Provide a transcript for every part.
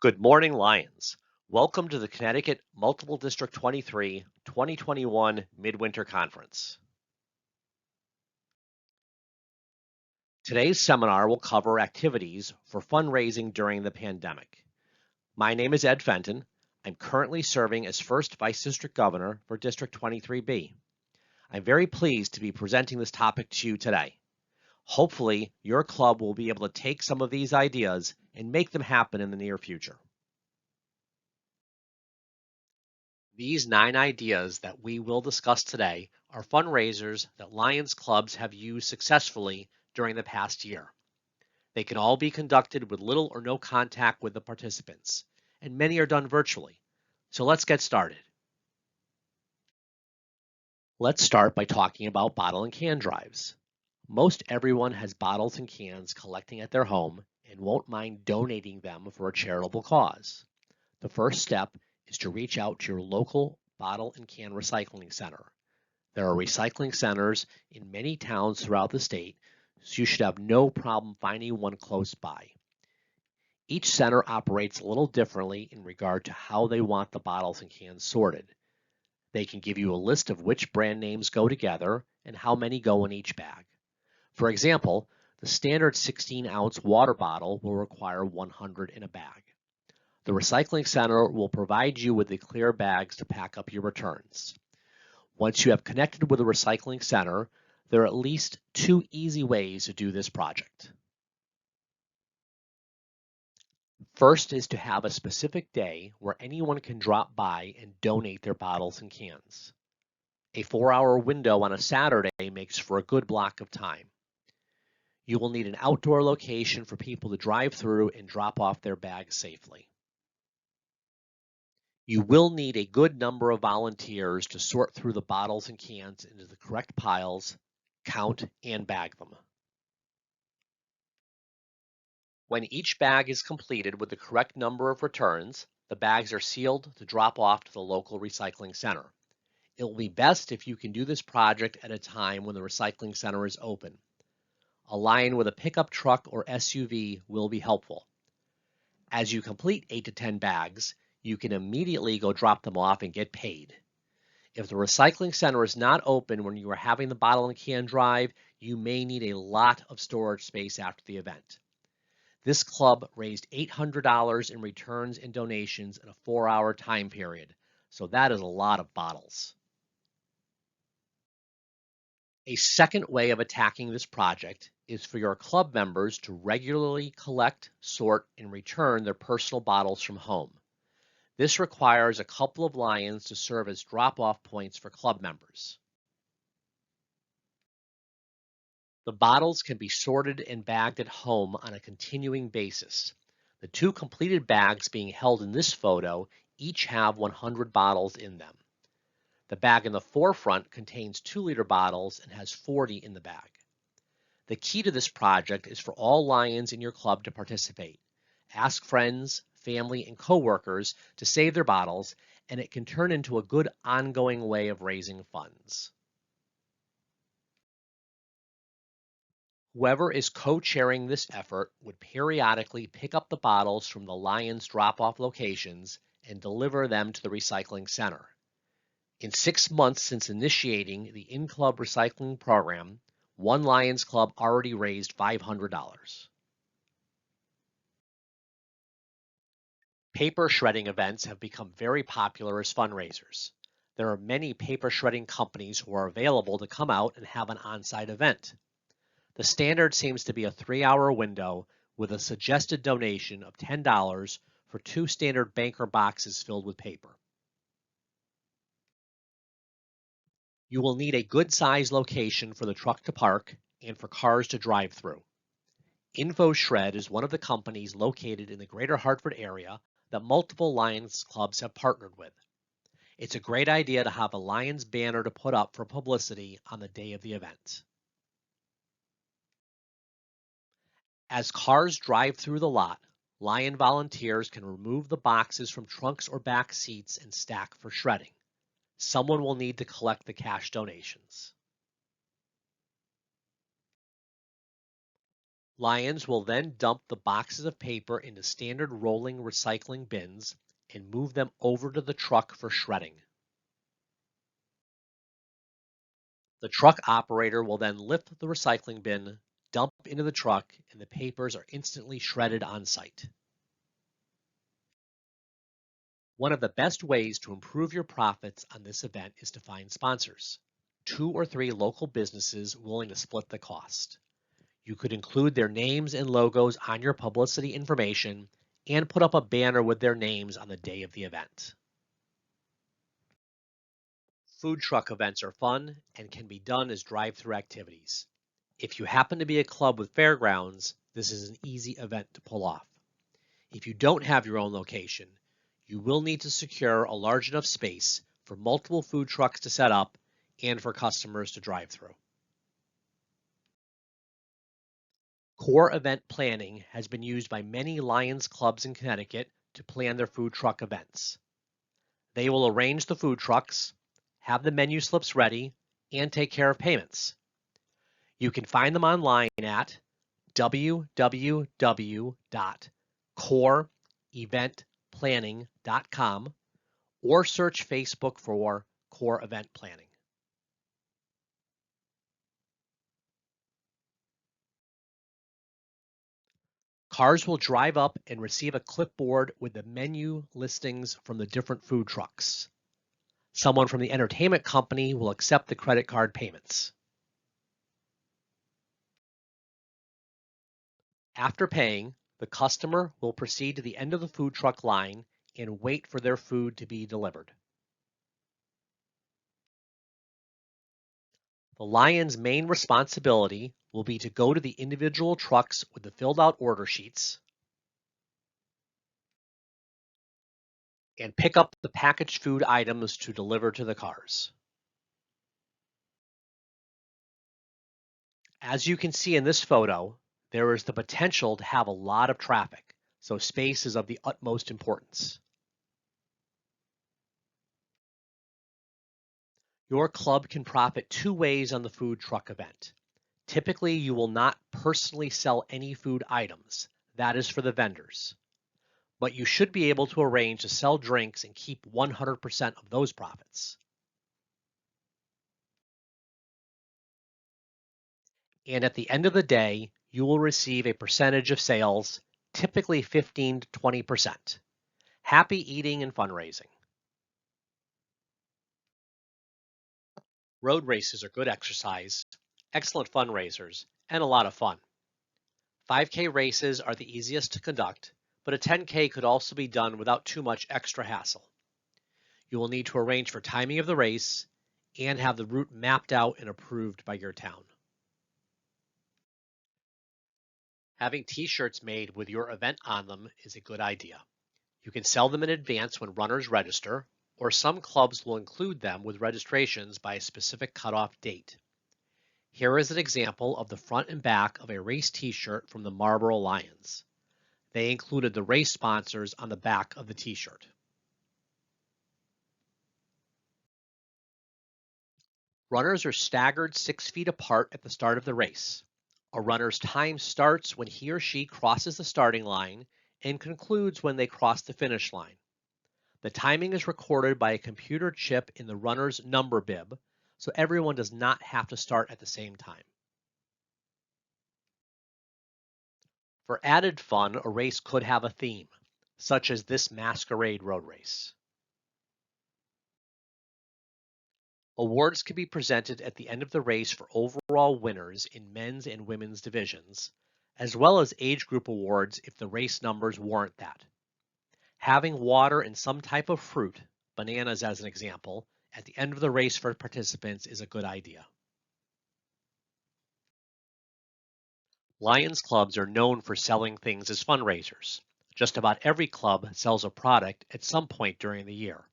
Good morning, Lions. Welcome to the Connecticut Multiple District 23 2021 Midwinter Conference. Today's seminar will cover activities for fundraising during the pandemic. My name is Ed Fenton. I'm currently serving as First Vice District Governor for District 23B. I'm very pleased to be presenting this topic to you today. Hopefully, your club will be able to take some of these ideas and make them happen in the near future. These 9 ideas that we will discuss today are fundraisers that Lions clubs have used successfully during the past year. They can all be conducted with little or no contact with the participants, and many are done virtually. So let's get started. Let's start by talking about bottle and can drives. Most everyone has bottles and cans collecting at their home and won't mind donating them for a charitable cause. The first step is to reach out to your local bottle and can recycling center. There are recycling centers in many towns throughout the state, so you should have no problem finding one close by. Each center operates a little differently in regard to how they want the bottles and cans sorted. They can give you a list of which brand names go together and how many go in each bag. For example, the standard 16-ounce water bottle will require 100 in a bag. The recycling center will provide you with the clear bags to pack up your returns. Once you have connected with the recycling center, there are at least 2 easy ways to do this project. First is to have a specific day where anyone can drop by and donate their bottles and cans. A 4-hour window on a Saturday makes for a good block of time. You will need an outdoor location for people to drive through and drop off their bags safely. You will need a good number of volunteers to sort through the bottles and cans into the correct piles, count, and bag them. When each bag is completed with the correct number of returns, the bags are sealed to drop off to the local recycling center. It will be best if you can do this project at a time when the recycling center is open. A line with a pickup truck or SUV will be helpful. As you complete 8 to 10 bags, you can immediately go drop them off and get paid. If the recycling center is not open when you are having the bottle and can drive, you may need a lot of storage space after the event. This club raised $800 in returns and donations in a 4-hour time period, so that is a lot of bottles. A second way of attacking this project is for your club members to regularly collect, sort, and return their personal bottles from home. This requires a couple of Lions to serve as drop-off points for club members. The bottles can be sorted and bagged at home on a continuing basis. The 2 completed bags being held in this photo each have 100 bottles in them. The bag in the forefront contains 2-liter bottles and has 40 in the bag. The key to this project is for all Lions in your club to participate. Ask friends, family, and coworkers to save their bottles, and it can turn into a good ongoing way of raising funds. Whoever is co-chairing this effort would periodically pick up the bottles from the Lions drop-off locations and deliver them to the recycling center. In 6 months since initiating the in-club recycling program, one Lions Club already raised $500. Paper shredding events have become very popular as fundraisers. There are many paper shredding companies who are available to come out and have an on-site event. The standard seems to be a 3-hour window with a suggested donation of $10 for 2 standard banker boxes filled with paper. You will need a good-sized location for the truck to park and for cars to drive through. InfoShred is one of the companies located in the greater Hartford area that multiple Lions clubs have partnered with. It's a great idea to have a Lions banner to put up for publicity on the day of the event. As cars drive through the lot, Lion volunteers can remove the boxes from trunks or back seats and stack for shredding. Someone will need to collect the cash donations. Lions will then dump the boxes of paper into standard rolling recycling bins and move them over to the truck for shredding. The truck operator will then lift the recycling bin, dump into the truck, and the papers are instantly shredded on site. One of the best ways to improve your profits on this event is to find sponsors. 2 or 3 local businesses willing to split the cost. You could include their names and logos on your publicity information and put up a banner with their names on the day of the event. Food truck events are fun and can be done as drive-through activities. If you happen to be a club with fairgrounds, this is an easy event to pull off. If you don't have your own location, you will need to secure a large enough space for multiple food trucks to set up and for customers to drive through. Core event planning has been used by many Lions clubs in Connecticut to plan their food truck events. They will arrange the food trucks, have the menu slips ready, and take care of payments. You can find them online at www.coreeventplanning.com or search Facebook for Core Event Planning. Cars will drive up and receive a clipboard with the menu listings from the different food trucks. Someone from the entertainment company will accept the credit card payments. After paying, the customer will proceed to the end of the food truck line and wait for their food to be delivered. The Lion's main responsibility will be to go to the individual trucks with the filled out order sheets and pick up the packaged food items to deliver to the cars. As you can see in this photo, there is the potential to have a lot of traffic, so space is of the utmost importance. Your club can profit 2 ways on the food truck event. Typically, you will not personally sell any food items. That is for the vendors. But you should be able to arrange to sell drinks and keep 100% of those profits. And at the end of the day, you will receive a percentage of sales, typically 15 to 20%. Happy eating and fundraising. Road races are good exercise, excellent fundraisers, and a lot of fun. 5K races are the easiest to conduct, but a 10K could also be done without too much extra hassle. You will need to arrange for timing of the race and have the route mapped out and approved by your town. Having t-shirts made with your event on them is a good idea. You can sell them in advance when runners register, or some clubs will include them with registrations by a specific cutoff date. Here is an example of the front and back of a race t-shirt from the Marlboro Lions. They included the race sponsors on the back of the t-shirt. Runners are staggered 6 feet apart at the start of the race. A runner's time starts when he or she crosses the starting line and concludes when they cross the finish line. The timing is recorded by a computer chip in the runner's number bib, so everyone does not have to start at the same time. For added fun, a race could have a theme, such as this masquerade road race. Awards can be presented at the end of the race for overall winners in men's and women's divisions, as well as age group awards if the race numbers warrant that. Having water and some type of fruit, bananas as an example, at the end of the race for participants is a good idea. Lions clubs are known for selling things as fundraisers. Just about every club sells a product at some point during the year.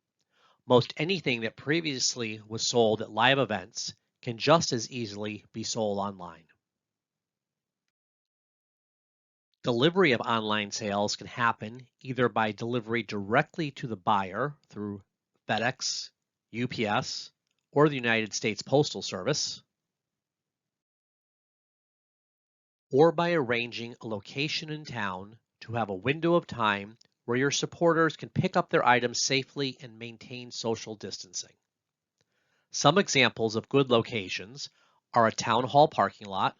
Most anything that previously was sold at live events can just as easily be sold online. Delivery of online sales can happen either by delivery directly to the buyer through FedEx, UPS, or the United States Postal Service, or by arranging a location in town to have a window of time where your supporters can pick up their items safely and maintain social distancing. Some examples of good locations are a town hall parking lot,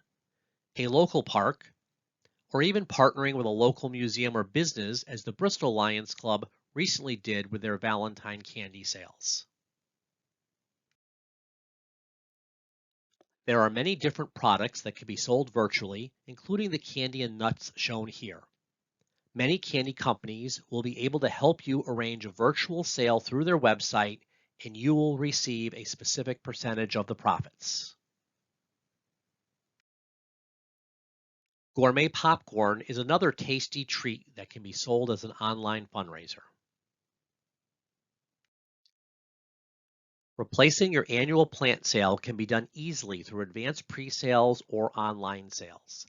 a local park, or even partnering with a local museum or business as the Bristol Lions Club recently did with their Valentine candy sales. There are many different products that can be sold virtually, including the candy and nuts shown here. Many candy companies will be able to help you arrange a virtual sale through their website, and you will receive a specific percentage of the profits. Gourmet popcorn is another tasty treat that can be sold as an online fundraiser. Replacing your annual plant sale can be done easily through advanced pre-sales or online sales.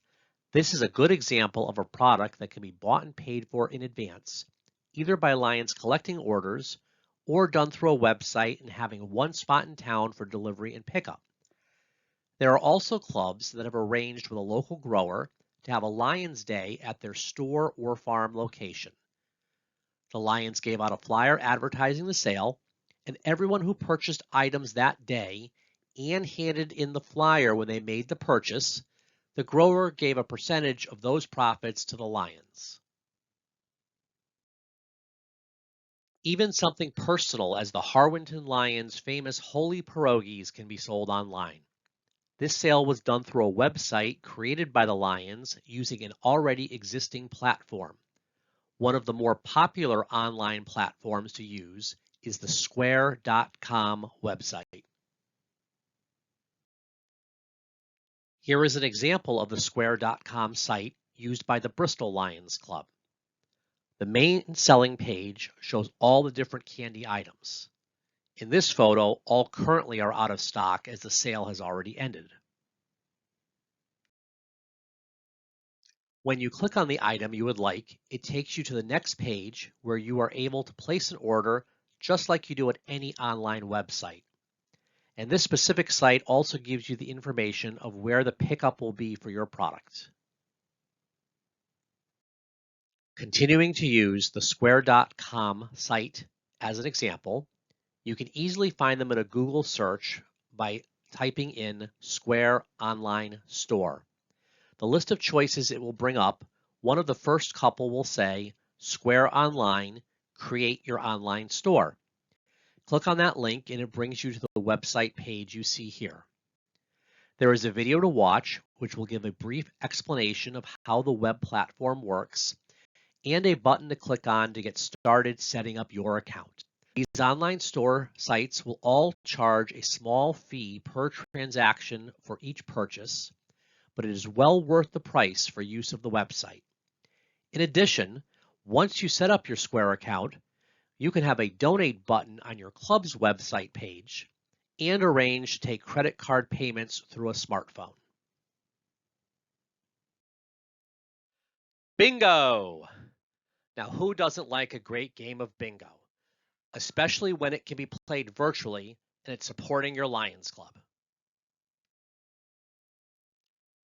This is a good example of a product that can be bought and paid for in advance, either by Lions collecting orders or done through a website and having one spot in town for delivery and pickup. There are also clubs that have arranged with a local grower to have a Lions Day at their store or farm location. The Lions gave out a flyer advertising the sale, and everyone who purchased items that day and handed in the flyer when they made the purchase, the grower gave a percentage of those profits to the Lions. Even something personal as the Harwinton Lions' famous holy pierogies can be sold online. This sale was done through a website created by the Lions using an already existing platform. One of the more popular online platforms to use is the Square.com website. Here is an example of the Square.com site used by the Bristol Lions Club. The main selling page shows all the different candy items. In this photo, all currently are out of stock as the sale has already ended. When you click on the item you would like, it takes you to the next page where you are able to place an order just like you do at any online website. And this specific site also gives you the information of where the pickup will be for your product. Continuing to use the Square.com site as an example, you can easily find them in a Google search by typing in Square Online Store. The list of choices it will bring up, one of the first couple will say, Square Online, create your online store. Click on that link and it brings you to the website page you see here. There is a video to watch which will give a brief explanation of how the web platform works and a button to click on to get started setting up your account. These online store sites will all charge a small fee per transaction for each purchase, but it is well worth the price for use of the website. In addition, once you set up your Square account, you can have a donate button on your club's website page and arrange to take credit card payments through a smartphone. Bingo! Now, who doesn't like a great game of bingo, especially when it can be played virtually and it's supporting your Lions Club?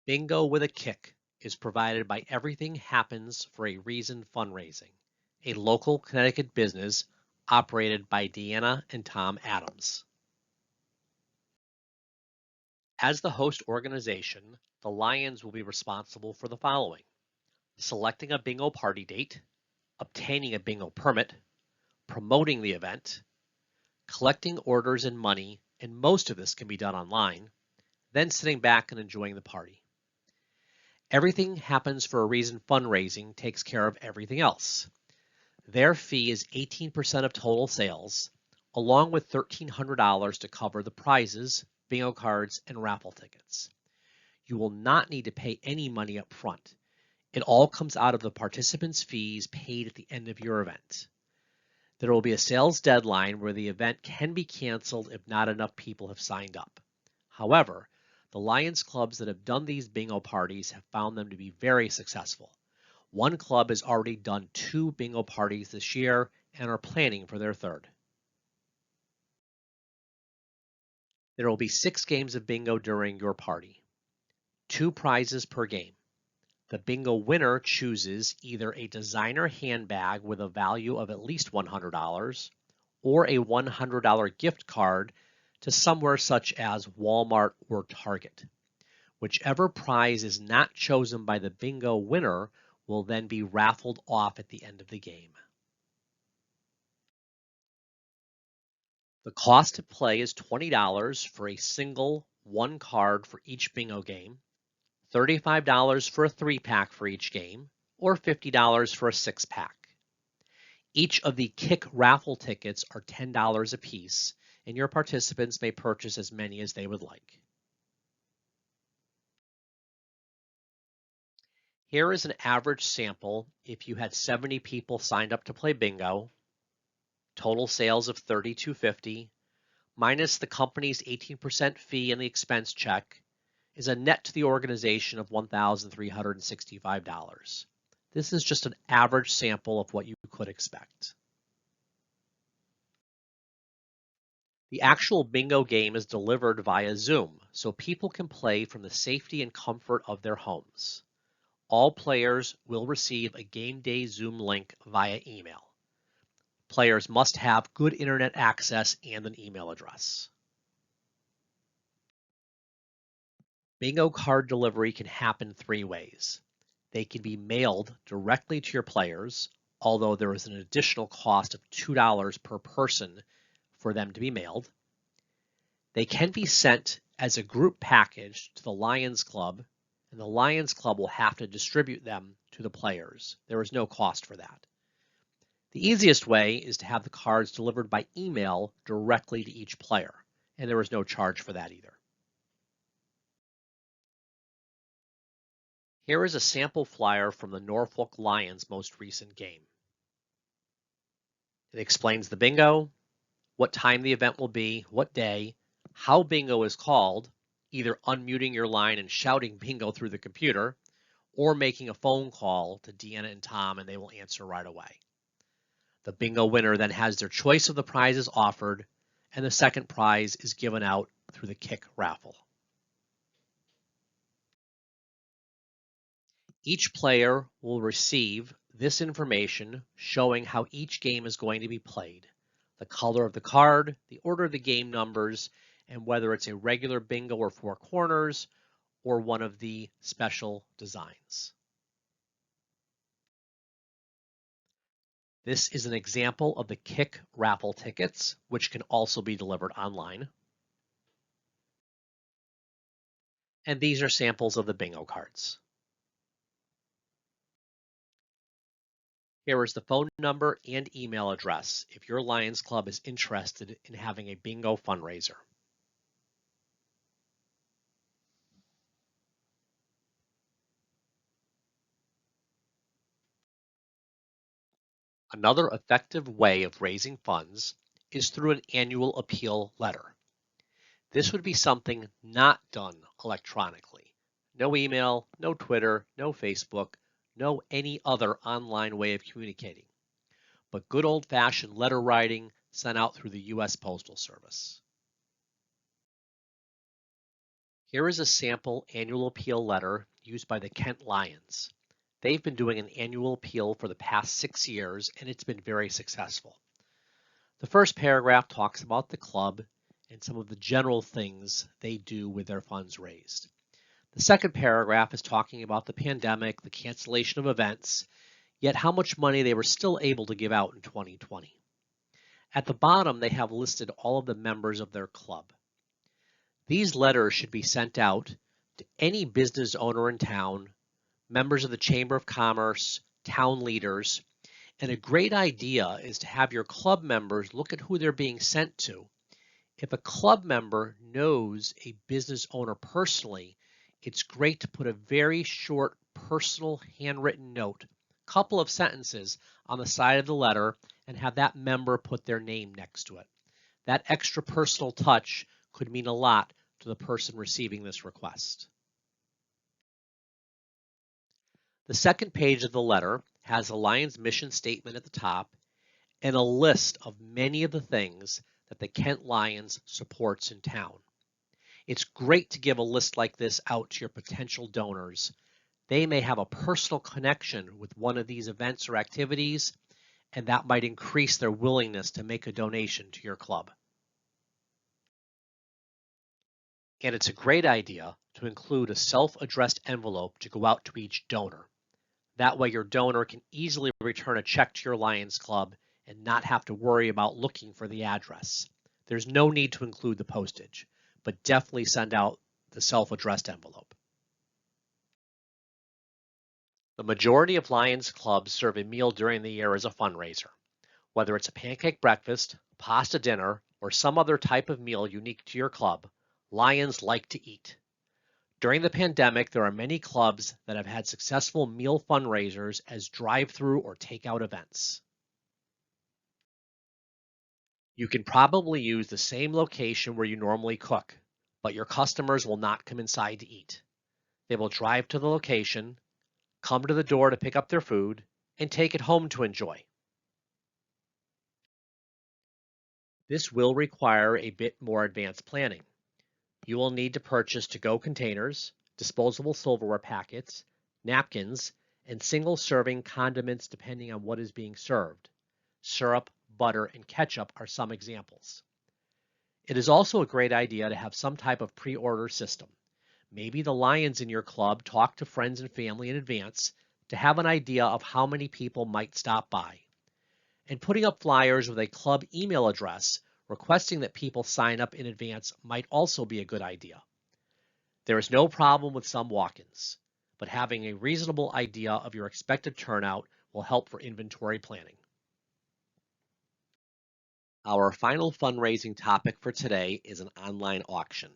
Bingo with a Kick is provided by Everything Happens for a Reason Fundraising, a local Connecticut business operated by Deanna and Tom Adams. As the host organization, the Lions will be responsible for the following: selecting a bingo party date, obtaining a bingo permit, promoting the event, collecting orders and money, and most of this can be done online, then sitting back and enjoying the party. Everything Happens for a Reason Fundraising takes care of everything else. Their fee is 18% of total sales, along with $1,300 to cover the prizes, bingo cards, and raffle tickets. You will not need to pay any money up front. It all comes out of the participants' fees paid at the end of your event. There will be a sales deadline where the event can be canceled if not enough people have signed up. However, the Lions clubs that have done these bingo parties have found them to be very successful. One club has already done 2 bingo parties this year and are planning for their third. There will be 6 games of bingo during your party, 2 prizes per game. The bingo winner chooses either a designer handbag with a value of at least $100 or a $100 gift card to somewhere such as Walmart or Target. Whichever prize is not chosen by the bingo winner will then be raffled off at the end of the game. The cost to play is $20 for a single one card for each bingo game, $35 for a 3-pack for each game, or $50 for a 6-pack. Each of the Kick raffle tickets are $10 apiece, and your participants may purchase as many as they would like. Here is an average sample if you had 70 people signed up to play bingo, total sales of $32.50, minus the company's 18% fee and the expense check, is a net to the organization of $1,365. This is just an average sample of what you could expect. The actual bingo game is delivered via Zoom, so people can play from the safety and comfort of their homes. All players will receive a game day Zoom link via email. Players must have good internet access and an email address. Bingo card delivery can happen 3 ways. They can be mailed directly to your players, although there is an additional cost of $2 per person for them to be mailed. They can be sent as a group package to the Lions Club, and the Lions Club will have to distribute them to the players. There is no cost for that. The easiest way is to have the cards delivered by email directly to each player, and there is no charge for that either. Here is a sample flyer from the Norfolk Lions' most recent game. It explains the bingo, what time the event will be, what day, how bingo is called, either unmuting your line and shouting bingo through the computer, or making a phone call to Deanna and Tom and they will answer right away. The bingo winner then has their choice of the prizes offered, and the second prize is given out through the Kick raffle. Each player will receive this information showing how each game is going to be played, the color of the card, the order of the game numbers, and whether it's a regular bingo or 4 corners or one of the special designs. This is an example of the Kick raffle tickets, which can also be delivered online. And these are samples of the bingo cards. Here is the phone number and email address if your Lions Club is interested in having a bingo fundraiser. Another effective way of raising funds is through an annual appeal letter. This would be something not done electronically. No email, no Twitter, no Facebook, no any other online way of communicating, but good old-fashioned letter writing sent out through the U.S. Postal Service. Here is a sample annual appeal letter used by the Kent Lions. They've been doing an annual appeal for the past 6 years, and it's been very successful. The first paragraph talks about the club and some of the general things they do with their funds raised. The second paragraph is talking about the pandemic, the cancellation of events, yet how much money they were still able to give out in 2020. At the bottom, they have listed all of the members of their club. These letters should be sent out to any business owner in town, members of the Chamber of Commerce, town leaders, and a great idea is to have your club members look at who they're being sent to. If a club member knows a business owner personally, it's great to put a very short personal handwritten note, a couple of sentences on the side of the letter, and have that member put their name next to it. That extra personal touch could mean a lot to the person receiving this request. The second page of the letter has the Lions mission statement at the top and a list of many of the things that the Kent Lions supports in town. It's great to give a list like this out to your potential donors. They may have a personal connection with one of these events or activities, and that might increase their willingness to make a donation to your club. And it's a great idea to include a self-addressed envelope to go out to each donor. That way your donor can easily return a check to your Lions Club and not have to worry about looking for the address. There's no need to include the postage, but definitely send out the self-addressed envelope. The majority of Lions Clubs serve a meal during the year as a fundraiser. Whether it's a pancake breakfast, pasta dinner, or some other type of meal unique to your club, Lions like to eat. During the pandemic, there are many clubs that have had successful meal fundraisers as drive-through or takeout events. You can probably use the same location where you normally cook, but your customers will not come inside to eat. They will drive to the location, come to the door to pick up their food, and take it home to enjoy. This will require a bit more advanced planning. You will need to purchase to-go containers, disposable silverware packets, napkins, and single-serving condiments depending on what is being served. Syrup, butter, and ketchup are some examples. It is also a great idea to have some type of pre-order system. Maybe the Lions in your club talk to friends and family in advance to have an idea of how many people might stop by. And putting up flyers with a club email address requesting that people sign up in advance might also be a good idea. There is no problem with some walk-ins, but having a reasonable idea of your expected turnout will help for inventory planning. Our final fundraising topic for today is an online auction.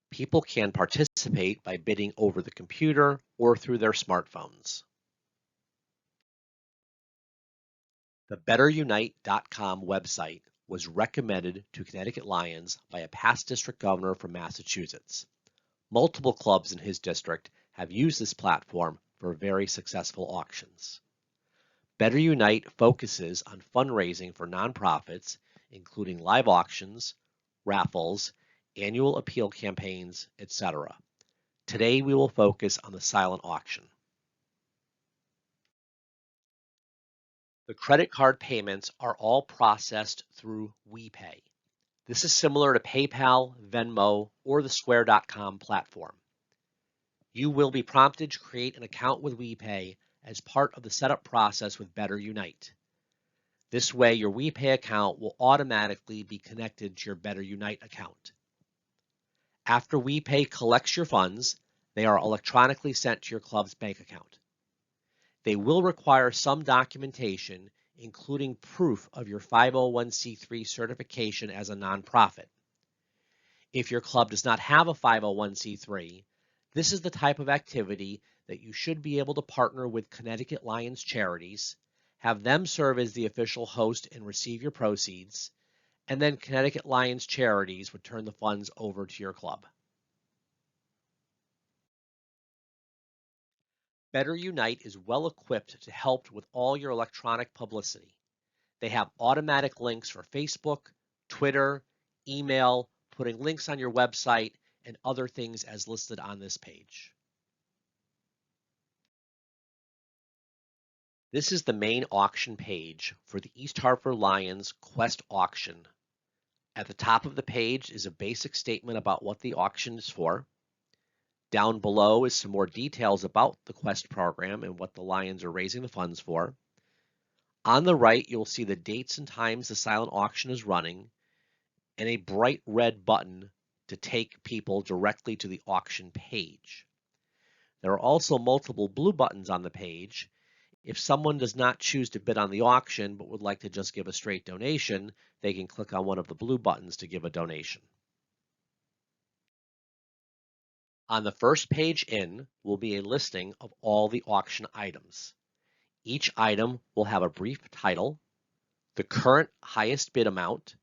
People can participate by bidding over the computer or through their smartphones. The BetterUnite.com website was recommended to Connecticut Lions by a past district governor from Massachusetts. Multiple clubs in his district have used this platform for very successful auctions. Better Unite focuses on fundraising for nonprofits, including live auctions, raffles, annual appeal campaigns, etc. Today we will focus on the silent auction. The credit card payments are all processed through WePay. This is similar to PayPal, Venmo, or the Square.com platform. You will be prompted to create an account with WePay as part of the setup process with Better Unite. This way, your WePay account will automatically be connected to your Better Unite account. After WePay collects your funds, they are electronically sent to your club's bank account. They will require some documentation, including proof of your 501c3 certification as a nonprofit. If your club does not have a 501c3, this is the type of activity that you should be able to partner with Connecticut Lions charities, have them serve as the official host and receive your proceeds, and then Connecticut Lions charities would turn the funds over to your club. Better Unite is well equipped to help with all your electronic publicity. They have automatic links for Facebook, Twitter, email, putting links on your website, and other things as listed on this page. This is the main auction page for the East Hartford Lions Quest auction. At the top of the page is a basic statement about what the auction is for. Down below is some more details about the Quest program and what the Lions are raising the funds for. On the right, you'll see the dates and times the silent auction is running and a bright red button to take people directly to the auction page. There are also multiple blue buttons on the page. If someone does not choose to bid on the auction but would like to just give a straight donation, they can click on one of the blue buttons to give a donation. On the first page in will be a listing of all the auction items. Each item will have a brief title, the current highest bid amount,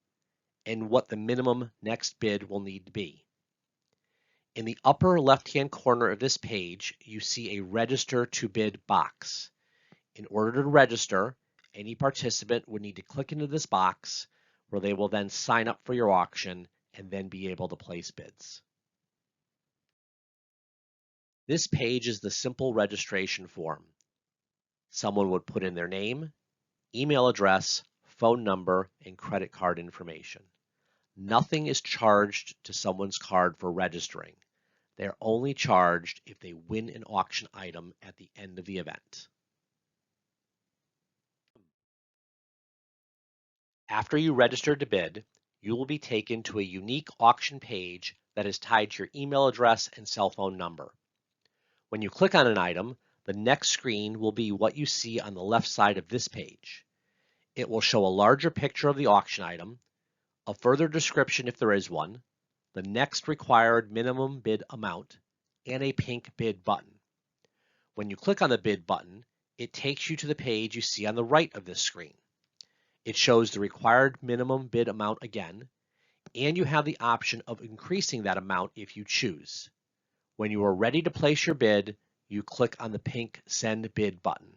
and what the minimum next bid will need to be. In the upper left-hand corner of this page, you see a Register to Bid box. In order to register, any participant would need to click into this box where they will then sign up for your auction and then be able to place bids. This page is the simple registration form. Someone would put in their name, email address, phone number, and credit card information. Nothing is charged to someone's card for registering. They are only charged if they win an auction item at the end of the event. After you register to bid, you will be taken to a unique auction page that is tied to your email address and cell phone number. When you click on an item, the next screen will be what you see on the left side of this page. It will show a larger picture of the auction item, a further description if there is one, the next required minimum bid amount, and a pink bid button. When you click on the bid button, it takes you to the page you see on the right of this screen. It shows the required minimum bid amount again, and you have the option of increasing that amount if you choose. When you are ready to place your bid, you click on the pink Send Bid button.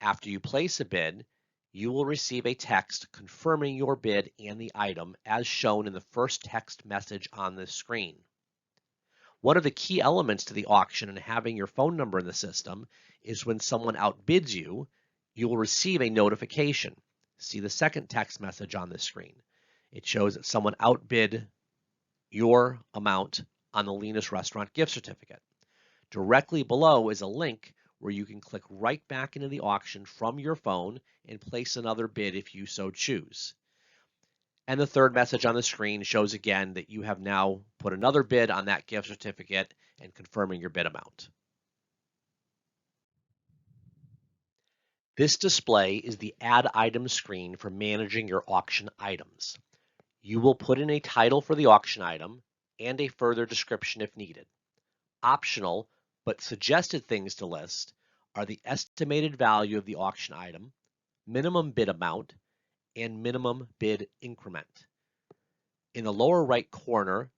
After you place a bid, you will receive a text confirming your bid and the item as shown in the first text message on this screen. One of the key elements to the auction and having your phone number in the system is when someone outbids you, you will receive a notification. See the second text message on this screen. It shows that someone outbid your amount on the Lena's Restaurant gift certificate. Directly below is a link where you can click right back into the auction from your phone and place another bid if you so choose. And the third message on the screen shows again that you have now put another bid on that gift certificate and confirming your bid amount. This display is the Add Item screen for managing your auction items. You will put in a title for the auction item and a further description if needed. Optional, but suggested things to list are the estimated value of the auction item, minimum bid amount, and minimum bid increment. In the lower right corner,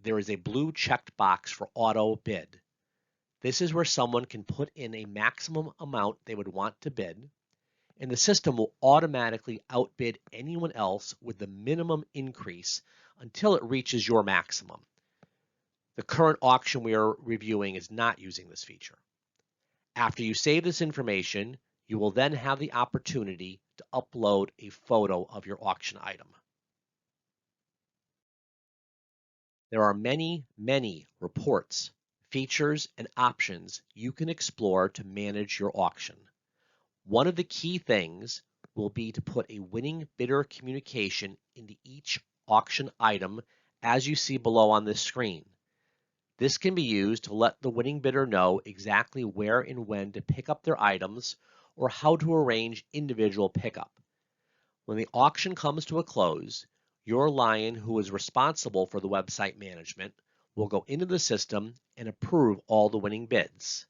there is a blue checked box for auto bid. This is where someone can put in a maximum amount they would want to bid, and the system will automatically outbid anyone else with the minimum increase until it reaches your maximum. The current auction we are reviewing is not using this feature. After you save this information, you will then have the opportunity to upload a photo of your auction item. There are many reports, features, and options you can explore to manage your auction. One of the key things will be to put a winning bidder communication into each auction item as you see below on this screen. This can be used to let the winning bidder know exactly where and when to pick up their items or how to arrange individual pickup. When the auction comes to a close, your lion who is responsible for the website management will go into the system and approve all the winning bids.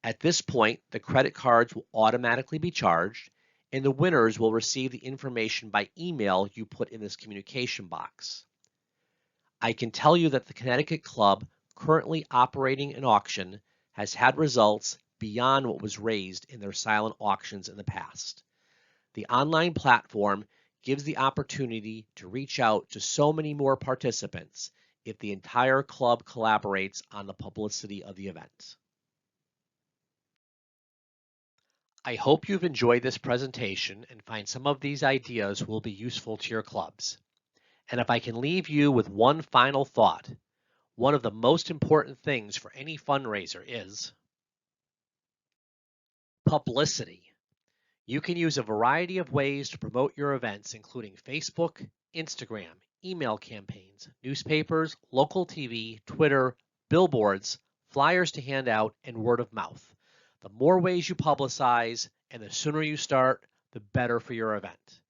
At this point, the credit cards will automatically be charged and the winners will receive the information by email you put in this communication box. I can tell you that the Connecticut Club currently operating an auction has had results beyond what was raised in their silent auctions in the past. The online platform gives the opportunity to reach out to so many more participants if the entire club collaborates on the publicity of the event. I hope you've enjoyed this presentation and find some of these ideas will be useful to your clubs. And if I can leave you with one final thought, one of the most important things for any fundraiser is publicity. You can use a variety of ways to promote your events, including Facebook, Instagram, email campaigns, newspapers, local TV, Twitter, billboards, flyers to hand out, and word of mouth. The more ways you publicize and the sooner you start, the better for your event.